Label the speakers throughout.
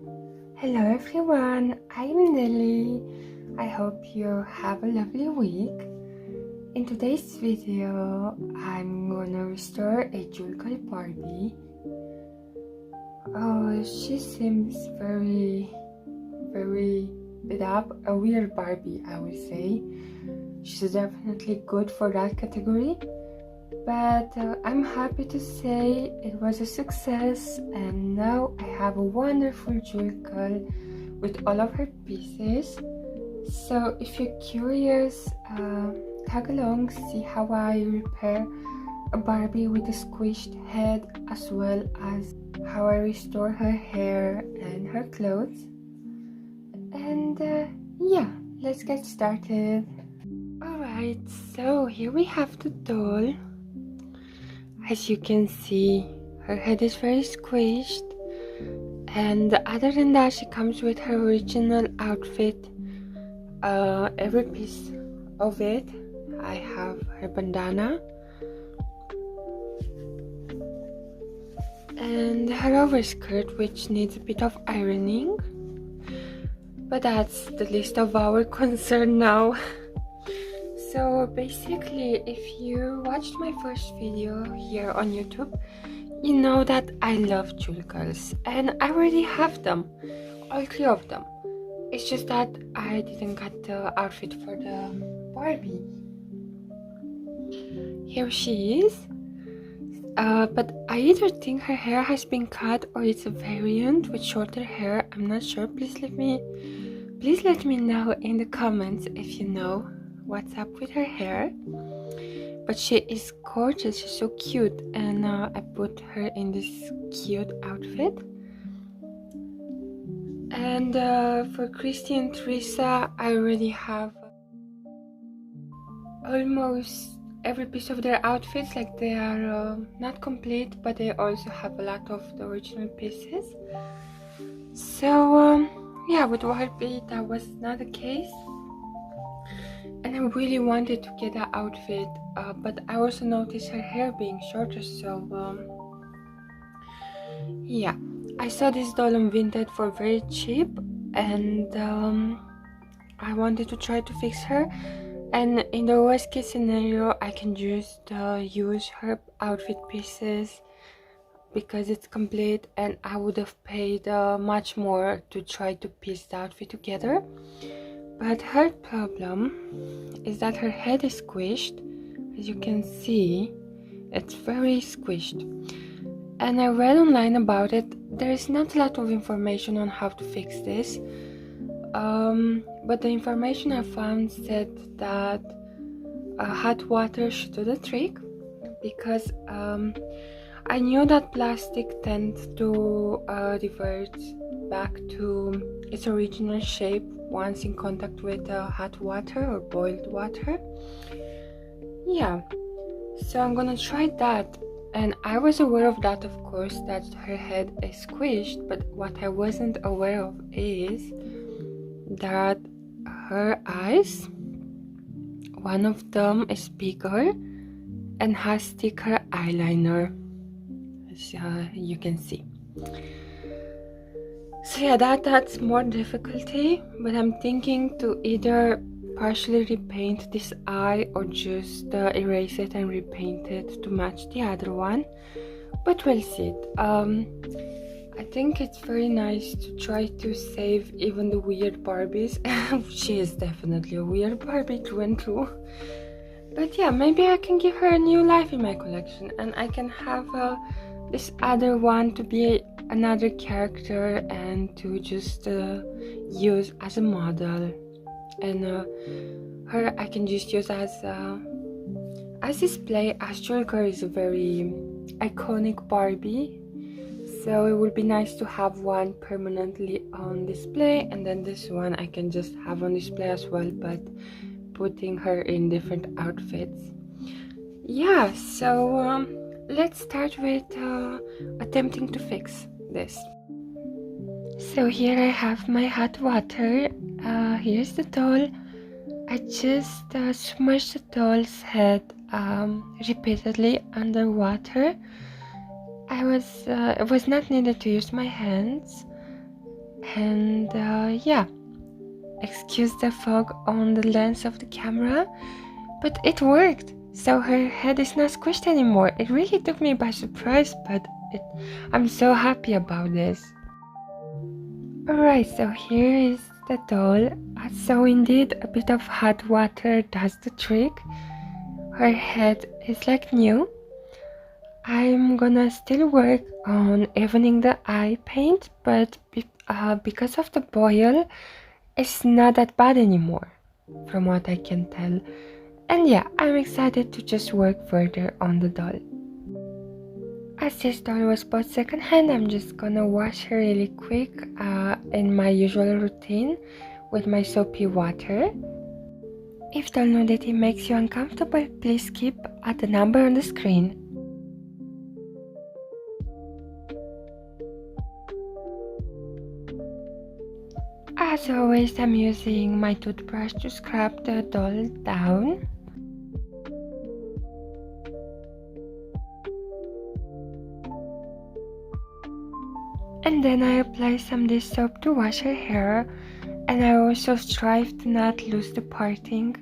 Speaker 1: Hello everyone, I'm Nelly. I hope you have a lovely week. In today's video, I'm gonna restore a Jewel Girl Barbie. She seems very beat up, a weird Barbie I would say. She's definitely good for that category. But I'm happy to say it was a success, and now I have a wonderful Jewel Girl with all of her pieces. So if you're curious, tag along, see how I repair a Barbie with a squished head, as well as how I restore her hair and her clothes. And yeah, let's get started. Alright, so here we have the doll. As you can see, her head is very squished, and other than that, she comes with her original outfit. Every piece of it. I have her bandana and her overskirt, which needs a bit of ironing, but that's the least of our concern now. So basically, if you watched my first video here on YouTube, you know that I love Jewel Girls, and I already have them, all 3 of them. It's just that I didn't get the outfit for the Barbie. Here she is, but I either think her hair has been cut or it's a variant with shorter hair. I'm not sure. Please let me know in the comments if you know what's up with her hair. But she is gorgeous, she's so cute, and I put her in this cute outfit. And for Christy and Teresa, I already have almost every piece of their outfits. Like, they are not complete, but they also have a lot of the original pieces. So yeah, with Barbie that was not the case, and I really wanted to get that outfit, but I also noticed her hair being shorter. So yeah, I saw this doll on Vinted for very cheap, and I wanted to try to fix her. And in the worst case scenario, I can just use her outfit pieces because it's complete, and I would have paid much more to try to piece the outfit together. But her problem is that her head is squished. As you can see, it's very squished. And I read online about it. There is not a lot of information on how to fix this. But the information I found said that hot water should do the trick, because I knew that plastic tends to revert back to its original shape once in contact with hot water or boiled water. Yeah, so I'm gonna try that. And I was aware of that, of course, that her head is squished, but what I wasn't aware of is that her eyes, one of them is bigger and has thicker eyeliner, as you can see. So yeah, that's more difficulty, but I'm thinking to either partially repaint this eye or just erase it and repaint it to match the other one, but we'll see it. I think it's very nice to try to save even the weird Barbies. She is definitely a weird Barbie through and through. But yeah, maybe I can give her a new life in my collection, and I can have this other one to be another character and to just use as a model. And her I can just use as display, as Jewel Girl is a very iconic Barbie. So it would be nice to have one permanently on display, and then this one I can just have on display as well, but putting her in different outfits. Yeah, so let's start with attempting to fix this. So here I have my hot water. Here's the doll. I just submerged the doll's head repeatedly underwater. It was not needed to use my hands. And yeah, excuse the fog on the lens of the camera, but it worked. So her head is not squished anymore. It really took me by surprise, but I'm so happy about this. Alright, so here is the doll. So indeed, a bit of hot water does the trick. Her head is like new. I'm gonna still work on evening the eye paint, but because of the boil, it's not that bad anymore, from what I can tell. And yeah, I'm excited to just work further on the doll. As this doll was bought secondhand, I'm just gonna wash her really quick in my usual routine with my soapy water. If doll nudity makes you uncomfortable, please skip at the number on the screen. As always, I'm using my toothbrush to scrub the doll down. And then I apply some dish soap to wash her hair, and I also strive to not lose the parting.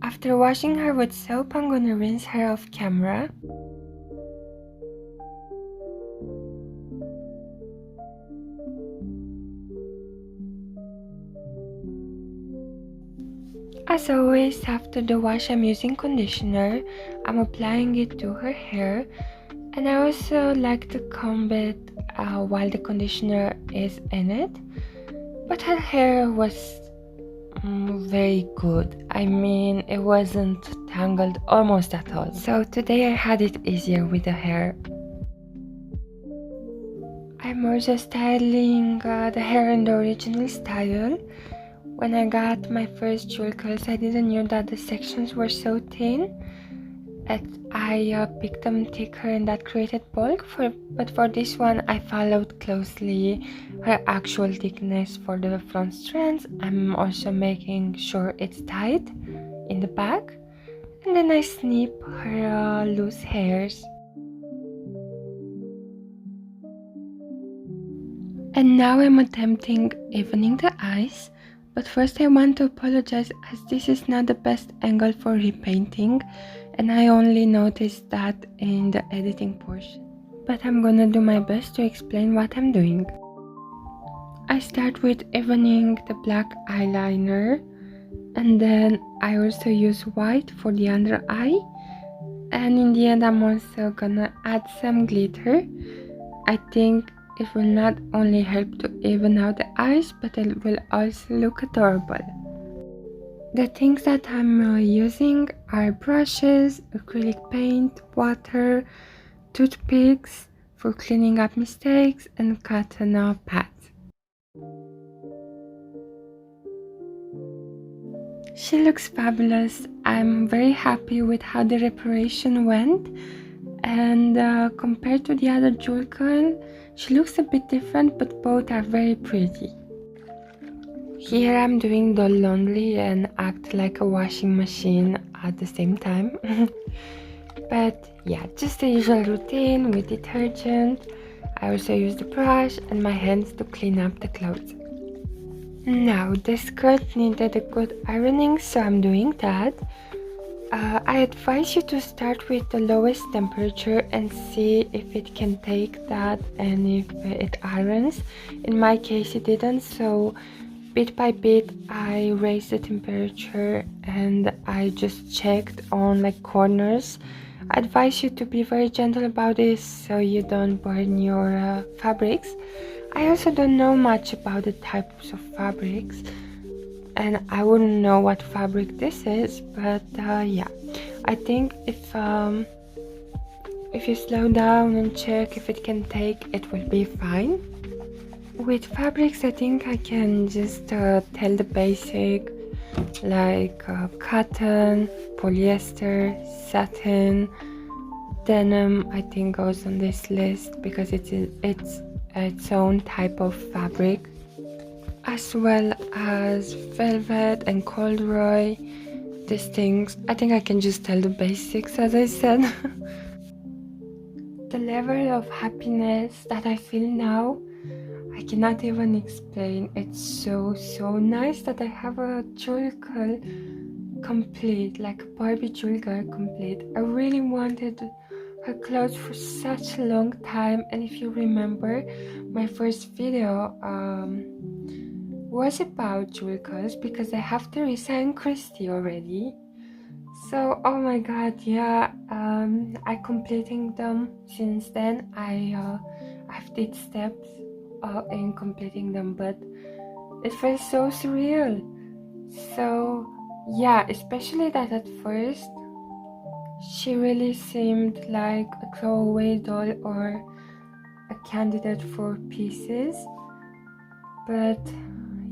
Speaker 1: After washing her with soap, I'm gonna rinse her off camera. As always, after the wash I'm using conditioner. I'm applying it to her hair, and I also like to comb it while the conditioner is in it. But her hair was very good. I mean, it wasn't tangled almost at all. So today I had it easier with the hair. I'm also styling the hair in the original style. When I got my first jewel curls, I didn't know that the sections were so thin. I picked them thicker and that created bulk, but for this one I followed closely her actual thickness for the front strands. I'm also making sure it's tight in the back, and then I snip her loose hairs. And now I'm attempting evening the eyes, but first I want to apologize as this is not the best angle for repainting, and I only noticed that in the editing portion. But I'm gonna do my best to explain what I'm doing. I start with evening the black eyeliner, and then I also use white for the under eye, and in the end I'm also gonna add some glitter. I think it will not only help to even out the eyes, but it will also look adorable. The things that I'm using are brushes, acrylic paint, water, toothpicks for cleaning up mistakes, and cotton pads. She looks fabulous. I'm very happy with how the reparation went, and compared to the other jewel girl, she looks a bit different, but both are very pretty. Here I'm doing the laundry and act like a washing machine at the same time. But yeah, just the usual routine with detergent. I also use the brush and my hands to clean up the clothes. Now the skirt needed a good ironing, so I'm doing that. I advise you to start with the lowest temperature and see if it can take that and if it irons. In my case it didn't, so bit by bit I raised the temperature and I just checked on like corners. I advise you to be very gentle about this so you don't burn your fabrics. I also don't know much about the types of fabrics, and I wouldn't know what fabric this is, but yeah, I think if you slow down and check if it can take, it will be fine. With fabrics, I think I can just tell the basic, like cotton, polyester, satin, denim. I think goes on this list because it's its own type of fabric, as well as velvet and corduroy. These things, I think I can just tell the basics as I said. The level of happiness that I feel now, I cannot even explain. It's so nice that I have a Jewel Girl complete, like a Barbie Jewel Girl complete. I really wanted her clothes for such a long time, and if you remember, my first video was about Jewel Girls because I have Teresa and Christy already. So oh my god, yeah, I completing them since then. I've did steps in completing them, but it feels so surreal. So yeah, especially that at first she really seemed like a throwaway doll or a candidate for pieces, but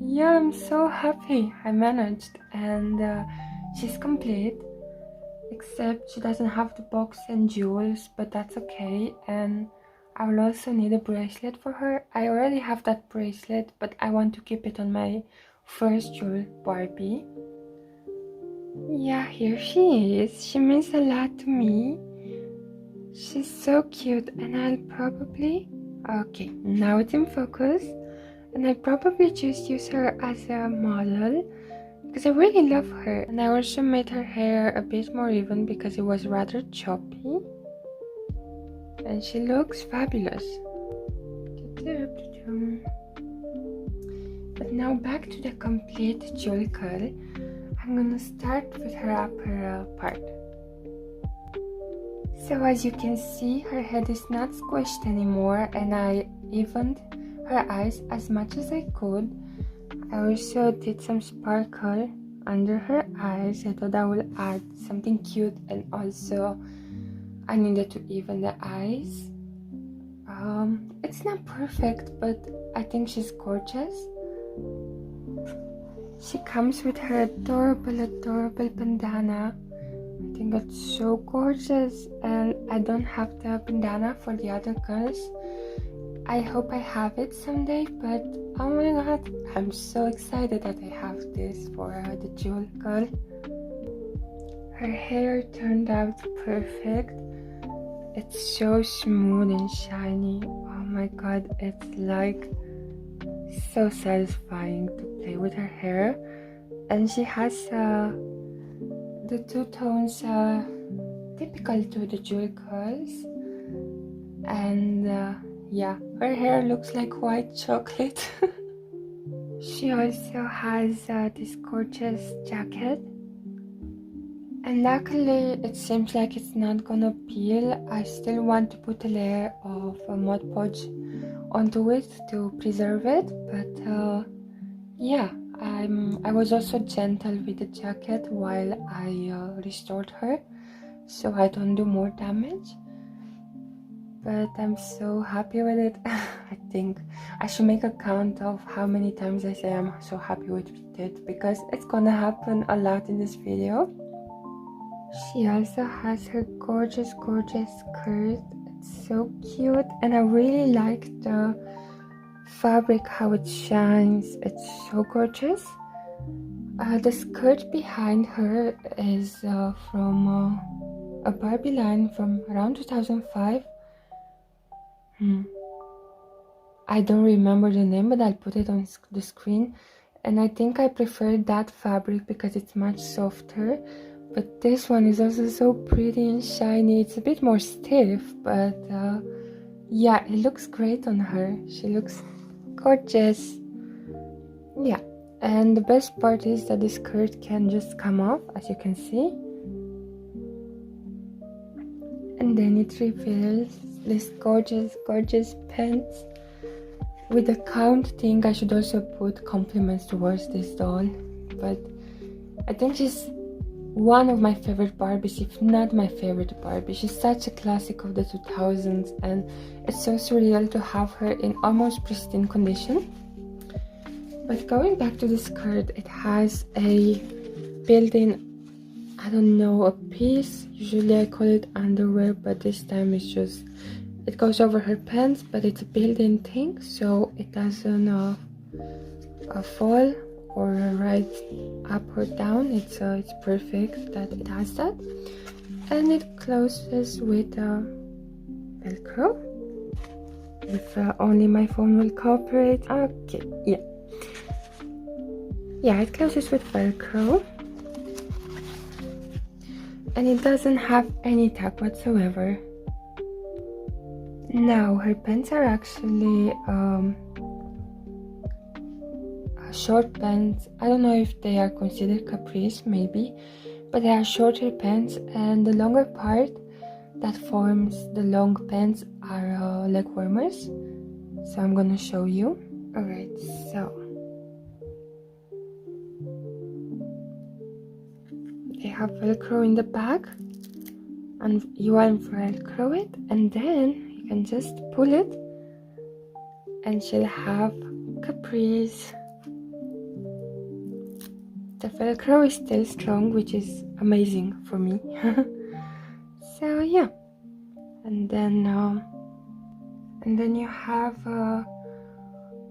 Speaker 1: yeah, I'm so happy I managed, and she's complete, except she doesn't have the box and jewels, but that's okay. And I will also need a bracelet for her. I already have that bracelet, but I want to keep it on my first Jewel Barbie. Yeah, here she is. She means a lot to me. She's so cute, and I'll probably... Okay, now it's in focus. And I'll probably just use her as a model because I really love her. And I also made her hair a bit more even because it was rather choppy. And she looks fabulous. But now back to the complete Jewel Girl. I'm gonna start with her upper part. So as you can see, her head is not squished anymore, and I evened her eyes as much as I could. I also did some sparkle under her eyes. I thought I would add something cute, and also I needed to even the eyes. It's not perfect, but I think she's gorgeous. She comes with her adorable bandana. I think it's so gorgeous, and I don't have the bandana for the other girls. I hope I have it someday, but oh my god, I'm so excited that I have this for the Jewel Girl. Her hair turned out perfect. It's so smooth and shiny. Oh my god, it's like so satisfying to play with her hair. And she has the two tones typical to the Jewel Girls. And yeah, her hair looks like white chocolate. She also has this gorgeous jacket. And luckily, it seems like it's not gonna peel. I still want to put a layer of Mod Podge onto it to preserve it, but yeah, I was also gentle with the jacket while I restored her, so I don't do more damage. But I'm so happy with it. I think I should make a count of how many times I say I'm so happy with it, because it's gonna happen a lot in this video. She also has her gorgeous skirt. It's so cute, and I really like the fabric, how it shines. It's so gorgeous. The skirt behind her is from a Barbie line from around 2005. I don't remember the name, but I'll put it on the screen. And I think I prefer that fabric because it's much softer. But this one is also so pretty and shiny. It's a bit more stiff, but yeah, it looks great on her. She looks gorgeous. Yeah, and the best part is that the skirt can just come off, as you can see. And then it reveals this gorgeous pants. With the count thing, I should also put compliments towards this doll. But I think she's one of my favorite Barbies, if not my favorite Barbie. She's such a classic of the 2000s, and it's so surreal to have her in almost pristine condition. But going back to the skirt, it has a built-in, I don't know, a piece. Usually I call it underwear, but this time it's just, it goes over her pants, but it's a built-in thing, so it doesn't fall or right up or down. It's perfect that it has that, and it closes with a Velcro. If only my phone will cooperate. Okay, yeah, it closes with Velcro. And it doesn't have any tag whatsoever. Now her pants are actually short pants. I don't know if they are considered capris, maybe, but they are shorter pants, and the longer part that forms the long pants are leg warmers. So I'm gonna show you. Alright, so they have Velcro in the back, and you Velcro it, and then you can just pull it, and she'll have capris. The Velcro is still strong, which is amazing for me. So yeah, and then you have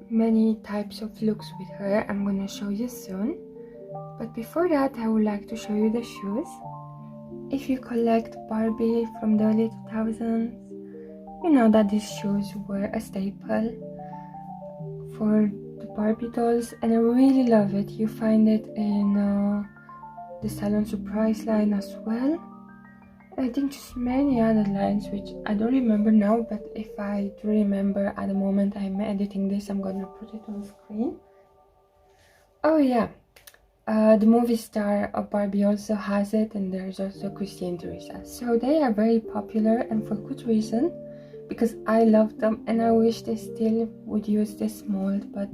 Speaker 1: many types of looks with her. I'm gonna show you soon, but before that I would like to show you the shoes. If you collect Barbie from the early 2000s, you know that these shoes were a staple for the Barbie dolls, and I really love it. You find it in the Salon Surprise line as well. I think just many other lines which I don't remember now, but if I do remember at the moment I'm editing this, I'm gonna put it on screen. Oh yeah, the movie star of Barbie also has it, and there's also Christy and Teresa. So they are very popular, and for good reason, because I love them and I wish they still would use this mold. But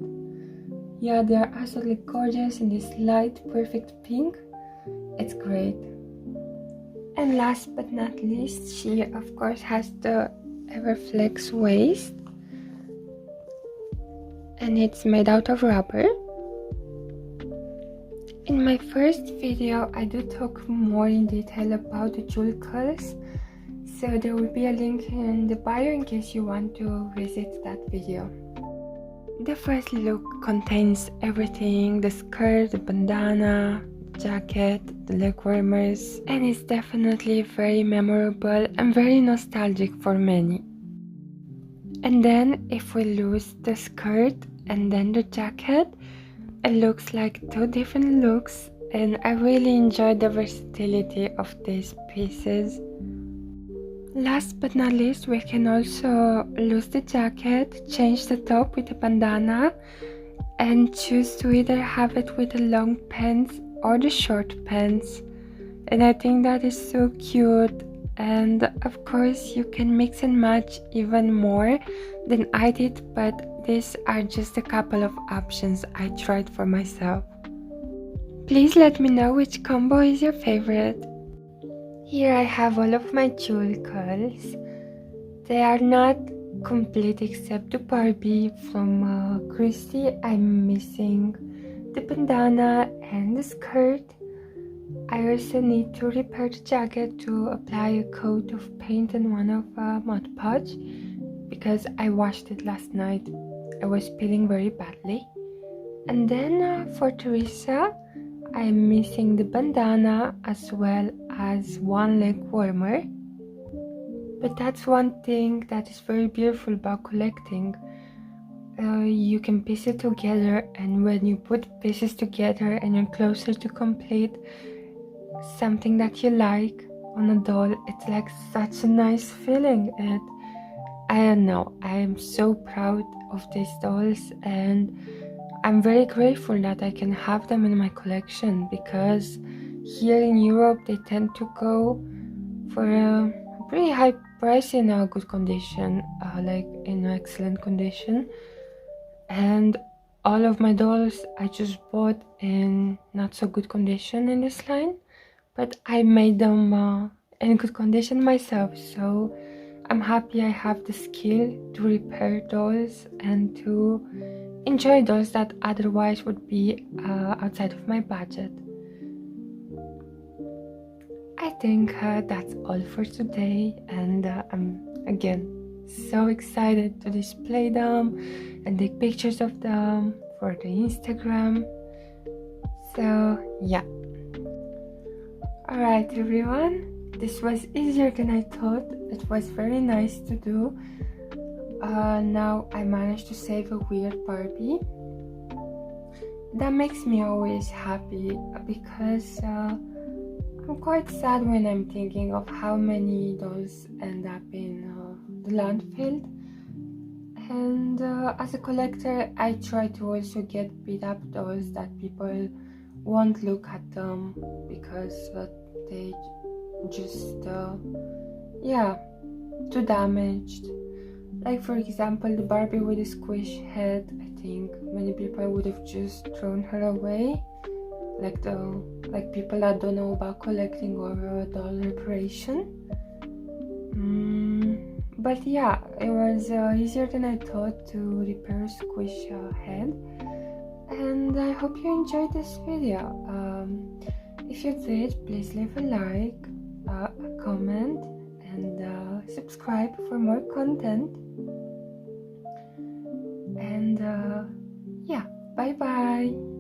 Speaker 1: yeah, they are absolutely gorgeous in this light perfect pink. It's great. And last but not least, she of course has the Everflex waist, and it's made out of rubber. In my first video I do talk more in detail about the jewel curls, so there will be a link in the bio in case you want to visit that video. The first look contains everything: the skirt, the bandana, jacket, the leg warmers, and it's definitely very memorable and very nostalgic for many. And then if we lose the skirt and then the jacket, it looks like two different looks, and I really enjoyed the versatility of these pieces. Last but not least, we can also lose the jacket, change the top with the bandana, and choose to either have it with the long pants or the short pants. And I think that is so cute, and of course you can mix and match even more than I did, but these are just a couple of options I tried for myself. Please let me know which combo is your favorite. Here I have all of my jewel curls. They are not complete except the Barbie from Christy. I'm missing the bandana and the skirt. I also need to repair the jacket to apply a coat of paint and one of Mod Podge, because I washed it last night. I was peeling very badly. And then for Teresa, I'm missing the bandana as well as one leg warmer. But that's one thing that is very beautiful about collecting. You can piece it together, and when you put pieces together and you're closer to complete something that you like on a doll, it's like such a nice feeling. And I don't know, I am so proud of these dolls, and I'm very grateful that I can have them in my collection, because here in Europe they tend to go for a pretty high price in a good condition, like in excellent condition. And all of my dolls I just bought in not so good condition in this line, but I made them in good condition myself, so I'm happy I have the skill to repair dolls and to enjoy dolls that otherwise would be outside of my budget. I think that's all for today, and I'm again so excited to display them and take pictures of them for the Instagram. So yeah. Alright everyone, this was easier than I thought. It was very nice to do. Now I managed to save a weird Barbie. That makes me always happy because I'm quite sad when I'm thinking of how many dolls end up in the landfill. And as a collector, I try to also get beat up dolls that people won't look at them because they just too damaged. Like for example, the Barbie with a squish head. I think many people would have just thrown her away, like people that don't know about collecting or doll reparation. But yeah, it was easier than I thought to repair a squish head. And I hope you enjoyed this video. If you did, please leave a like, a comment, and subscribe for more content. And yeah, bye bye.